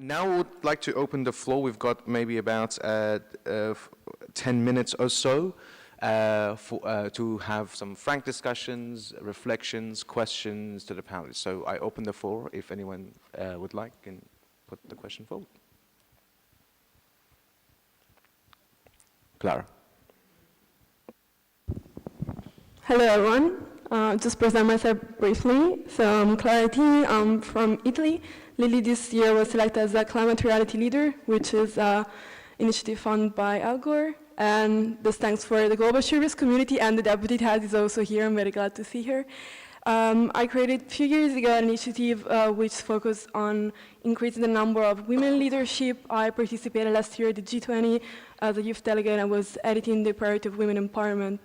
Now I would like to open the floor. We've got maybe about 10 minutes or so to have some frank discussions, reflections, questions to the panelists. So I open the floor if anyone would like and put the question forward. Clara. Hello everyone. Just present myself briefly. So I'm Clara T. I'm from Italy. Lily this year was selected as a climate reality leader, which is an initiative funded by Al Gore. And this thanks for the global service community, and the deputy head is also here. I'm very glad to see her. I created a few years ago an initiative which focused on increasing the number of women in leadership. I participated last year at the G20 as a youth delegate. I was editing the priority of women empowerment.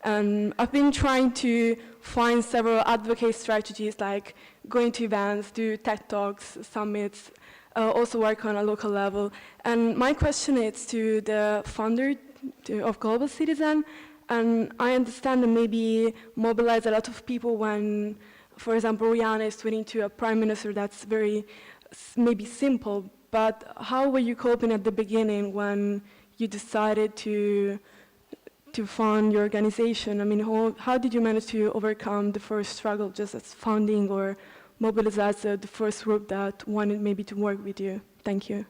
And I've been trying to find several advocate strategies like going to events, do TED Talks, summits, also work on a local level. And my question is to the founder of Global Citizen. And I understand that maybe mobilize a lot of people when, for example, Rihanna is tweeting to a prime minister. That's very maybe simple. But how were you coping at the beginning when you decided to fund your organization? I mean, how did you manage to overcome the first struggle just as founding or mobilize as the first group that wanted maybe to work with you? Thank you.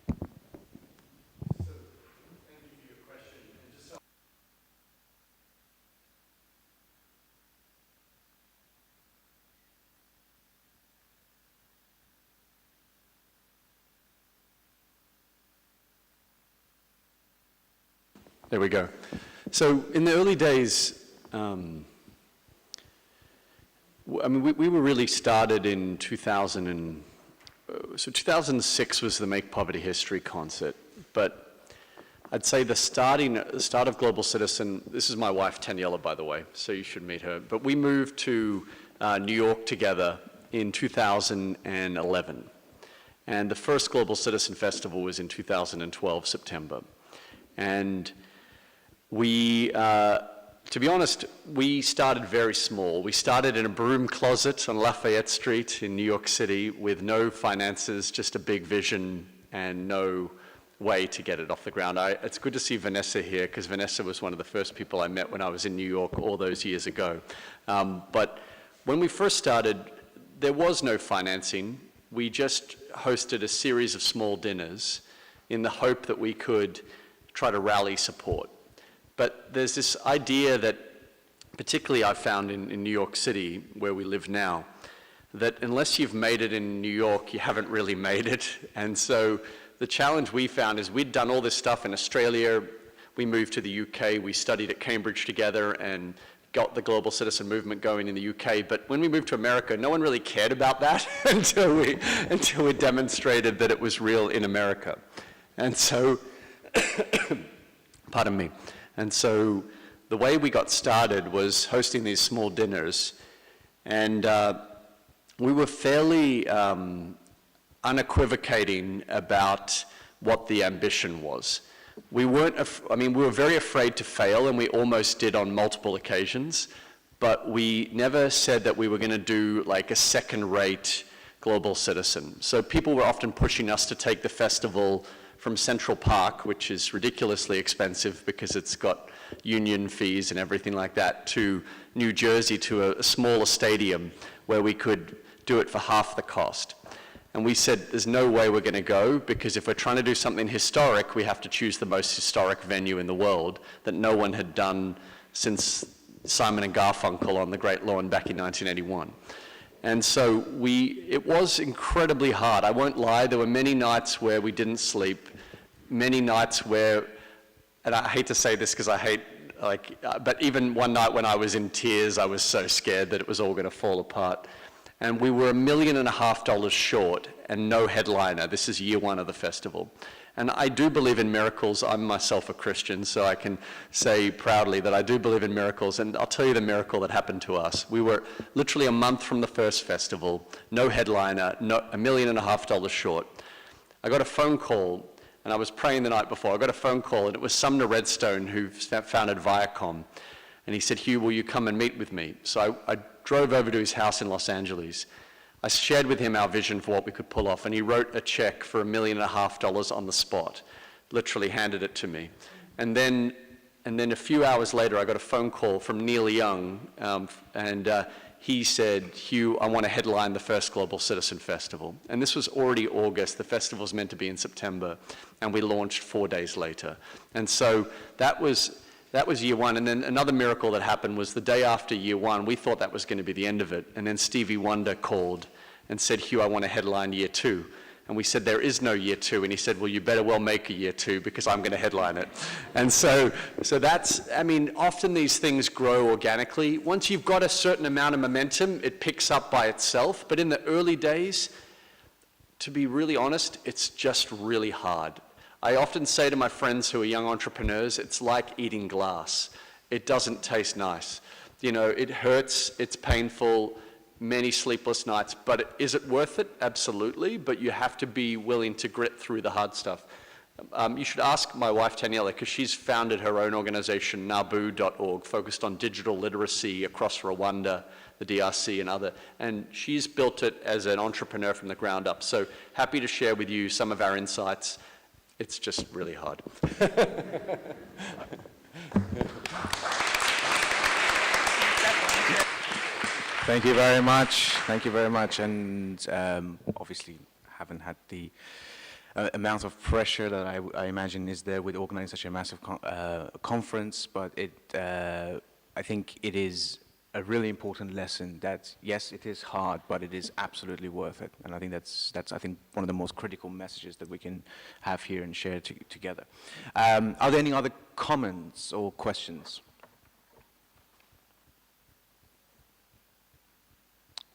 Thank you for your question. There we go. So in the early days, I mean, we were really started in 2000 so 2006 was the Make Poverty History concert, but I'd say the start of Global Citizen, this is my wife Daniela, by the way, so you should meet her, but we moved to New York together in 2011. And the first Global Citizen Festival was in 2012, September. And we, to be honest, we started very small. We started in a broom closet on Lafayette Street in New York City with no finances, just a big vision and no way to get it off the ground. It's good to see Vanessa here, because Vanessa was one of the first people I met when I was in New York all those years ago. But when we first started, there was no financing. We just hosted a series of small dinners in the hope that we could try to rally support. But there's this idea that, particularly I found in New York City, where we live now, that unless you've made it in New York, you haven't really made it. And so the challenge we found is we'd done all this stuff in Australia. We moved to the UK. We studied at Cambridge together and got the Global Citizen movement going in the UK. But when we moved to America, no one really cared about that until we demonstrated that it was real in America. And so, pardon me. And so the way we got started was hosting these small dinners, and we were fairly unequivocating about what the ambition was. We weren't, we were very afraid to fail, and we almost did on multiple occasions, but we never said that we were going to do like a second-rate Global Citizen. So people were often pushing us to take the festival from Central Park, which is ridiculously expensive because it's got union fees and everything like that, to New Jersey, to a smaller stadium where we could do it for half the cost. And we said, there's no way we're going to go, because if we're trying to do something historic, we have to choose the most historic venue in the world that no one had done since Simon and Garfunkel on the Great Lawn back in 1981. And so it was incredibly hard. I won't lie, there were many nights where we didn't sleep, many nights where, and I hate to say this because I hate, but even one night when I was in tears, I was so scared that it was all going to fall apart. And we were $1.5 million short and no headliner. This is year one of the festival. And I do believe in miracles. I'm myself a Christian, so I can say proudly that I do believe in miracles. And I'll tell you the miracle that happened to us. We were literally a month from the first festival, no headliner, $1.5 million short. I got a phone call, and I was praying the night before. I got a phone call, and it was Sumner Redstone, who founded Viacom. And he said, Hugh, will you come and meet with me? So I drove over to his house in Los Angeles. I shared with him our vision for what we could pull off, and he wrote a check for $1.5 million on the spot, literally handed it to me. And then a few hours later, I got a phone call from Neil Young, and he said, Hugh, I want to headline the first Global Citizen Festival. And this was already August. The festival was meant to be in September, and we launched 4 days later. And so that was year one. And then another miracle that happened was the day after year one, we thought that was going to be the end of it. And then Stevie Wonder called and said, Hugh, I want to headline year two. And we said, there is no year two. And he said, well, you better well make a year two because I'm going to headline it. And so that's, I mean, often these things grow organically. Once you've got a certain amount of momentum, it picks up by itself. But in the early days, to be really honest, it's just really hard. I often say to my friends who are young entrepreneurs, it's like eating glass. It doesn't taste nice. You know, it hurts, it's painful, many sleepless nights, but is it worth it? Absolutely, but you have to be willing to grit through the hard stuff. You should ask my wife, Daniela, because she's founded her own organization, nabu.org, focused on digital literacy across Rwanda, the DRC, and other, and she's built it as an entrepreneur from the ground up. So happy to share with you some of our insights. It's just really hard. Thank you very much. Thank you very much. And obviously, haven't had the amount of pressure that I imagine is there with organizing such a massive conference. But I think it is a really important lesson that yes, it is hard, but it is absolutely worth it. And I think that's I think one of the most critical messages that we can have here and share together. Are there any other comments or questions?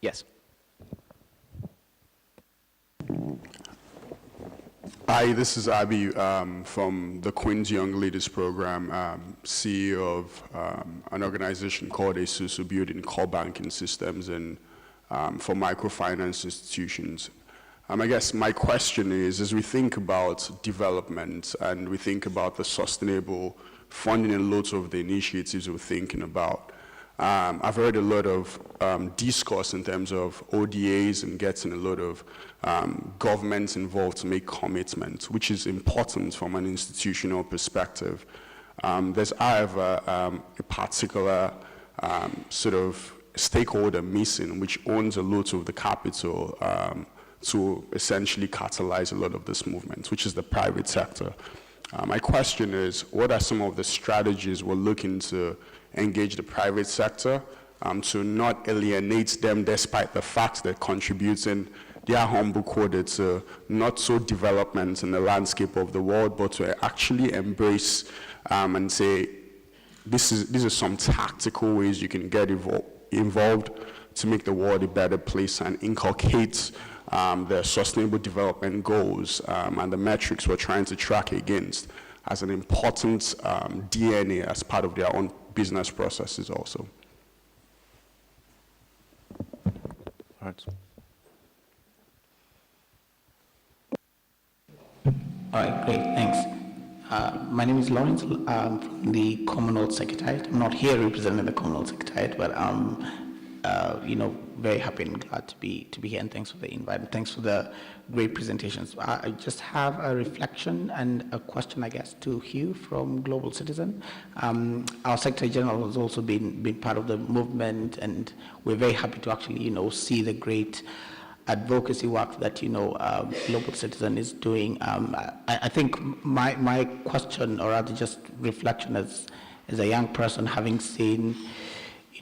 Yes. Hi, this is Abi from the Queen's Young Leaders Program, CEO of an organization called Isusu, building core banking systems and for microfinance institutions. I guess my question is, as we think about development and we think about the sustainable funding and lots of the initiatives we're thinking about, I've heard a lot of discourse in terms of ODAs and getting a lot of governments involved to make commitments, which is important from an institutional perspective. There's, however, a particular sort of stakeholder missing, which owns a lot of the capital to essentially catalyze a lot of this movement, which is the private sector. My question is, what are some of the strategies we're looking to engage the private sector to not alienate them despite the fact they're contributing their humble quota to not so development in the landscape of the world, but to actually embrace and say, these are some tactical ways you can get involved to make the world a better place and inculcate the sustainable development goals and the metrics we're trying to track against as an important DNA as part of their own business processes also. All right. All right, great, thanks. My name is Lawrence. I'm from the Commonwealth Secretariat. I'm not here representing the Commonwealth Secretariat, but I'm, very happy and glad to be here. And thanks for the invite. And thanks for the great presentations. I just have a reflection and a question, I guess, to Hugh from Global Citizen. Our Secretary General has also been part of the movement, and we're very happy to actually, see the great advocacy work that Global Citizen is doing. I think my question, or rather just reflection as a young person, having seen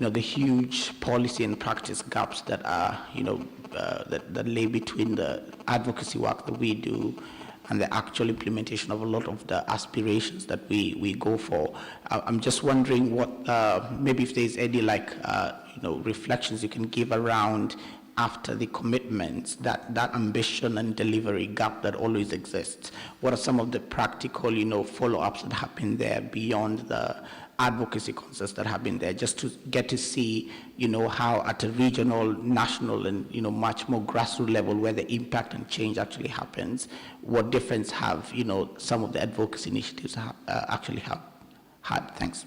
the huge policy and practice gaps that are that lay between the advocacy work that we do and the actual implementation of a lot of the aspirations that we go for. I'm just wondering what maybe if there's any reflections you can give around after the commitments, that ambition and delivery gap that always exists. What are some of the practical, follow-ups that happen there beyond the advocacy concepts that have been there, just to get to see, how at a regional, national, and, much more grassroots level where the impact and change actually happens, what difference have, some of the advocacy initiatives actually have had? Thanks.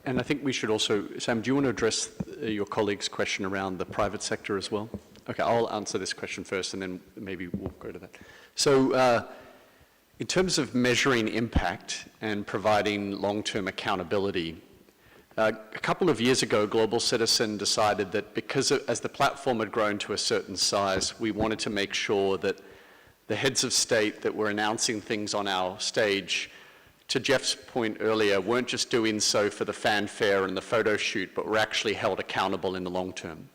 And I think we should also, Sam, do you want to address your colleague's question around the private sector as well? Okay, I'll answer this question first and then maybe we'll go to that. So in terms of measuring impact and providing long-term accountability, a couple of years ago, Global Citizen decided that because as the platform had grown to a certain size, we wanted to make sure that the heads of state that were announcing things on our stage, to Jeff's point earlier, weren't just doing so for the fanfare and the photo shoot, but were actually held accountable in the long term.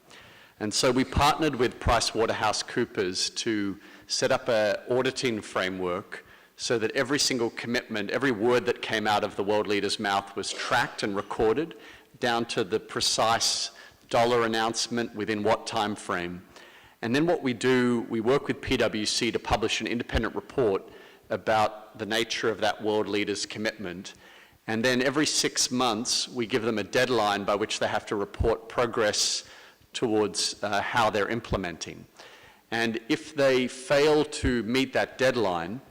And so we partnered with PricewaterhouseCoopers to set up an auditing framework so that every single commitment, every word that came out of the world leader's mouth was tracked and recorded down to the precise dollar announcement within what time frame. And then what we do, we work with PwC to publish an independent report about the nature of that world leader's commitment. And then every 6 months, we give them a deadline by which they have to report progress towards how they're implementing. And if they fail to meet that deadline,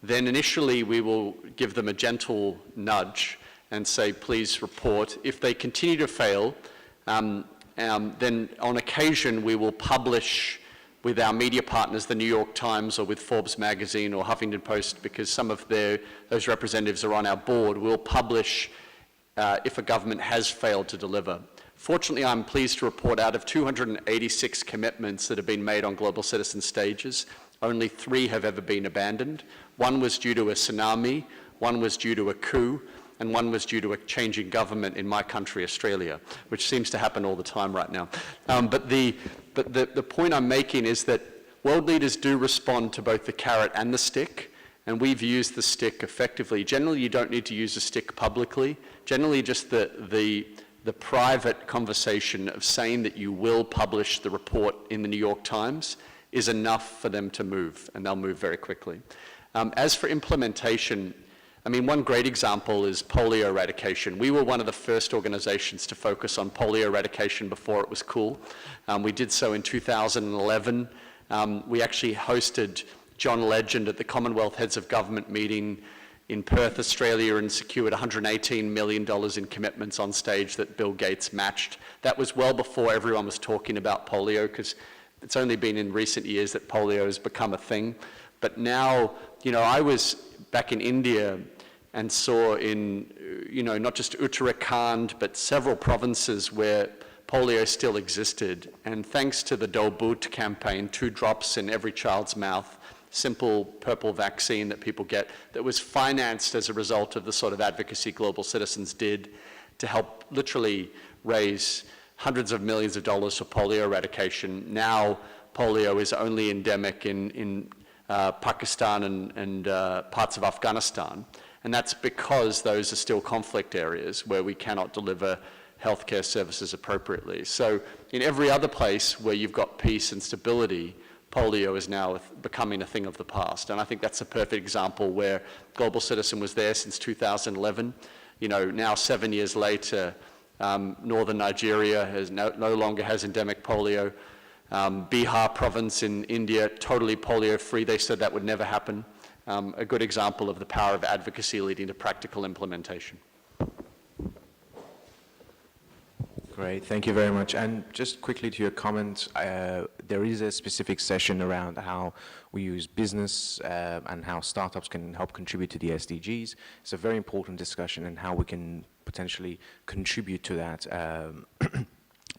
then initially we will give them a gentle nudge and say, please report. If they continue to fail, then on occasion we will publish with our media partners, the New York Times or with Forbes magazine or Huffington Post, because some of those representatives are on our board, we'll publish if a government has failed to deliver. Fortunately, I'm pleased to report out of 286 commitments that have been made on Global Citizen stages, only 3 have ever been abandoned. 1 was due to a tsunami, 1 was due to a coup, and 1 was due to a changing government in my country, Australia, which seems to happen all the time right now. But the point I'm making is that world leaders do respond to both the carrot and the stick, and we've used the stick effectively. Generally, you don't need to use a stick publicly. Generally, just the private conversation of saying that you will publish the report in the New York Times is enough for them to move, and they'll move very quickly. As for implementation, I mean, one great example is polio eradication. We were one of the first organizations to focus on polio eradication before it was cool. We did so in 2011. We actually hosted John Legend at the Commonwealth Heads of Government meeting in Perth, Australia, and secured $118 million in commitments on stage that Bill Gates matched. That was well before everyone was talking about polio, because it's only been in recent years that polio has become a thing. But now, you know, I was back in India and saw in, you know, not just Uttarakhand, but several provinces where polio still existed. And thanks to the Do Boot campaign, 2 drops in every child's mouth, simple purple vaccine that people get, that was financed as a result of the sort of advocacy Global Citizens did to help literally raise hundreds of millions of dollars for polio eradication. Now, polio is only endemic in Pakistan and parts of Afghanistan. And that's because those are still conflict areas where we cannot deliver healthcare services appropriately. So in every other place where you've got peace and stability, polio is now becoming a thing of the past. And I think that's a perfect example where Global Citizen was there since 2011. You know, now 7 years later, northern Nigeria no longer has endemic polio. Bihar province in India, totally polio-free. They said that would never happen. A good example of the power of advocacy leading to practical implementation. Great, thank you very much. And just quickly to your comments, there is a specific session around how we use business and how startups can help contribute to the SDGs. It's a very important discussion and how we can potentially contribute to that.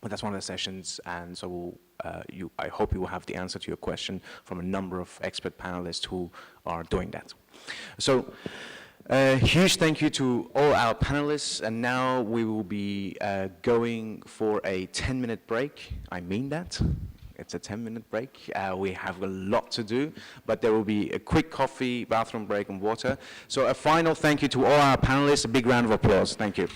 But that's one of the sessions, and so I hope you will have the answer to your question from a number of expert panelists who are doing that. So, huge thank you to all our panelists, and now we will be going for a 10-minute break. I mean that. It's a 10-minute break. We have a lot to do, but there will be a quick coffee, bathroom break, and water. So a final thank you to all our panelists. A big round of applause. Thank you.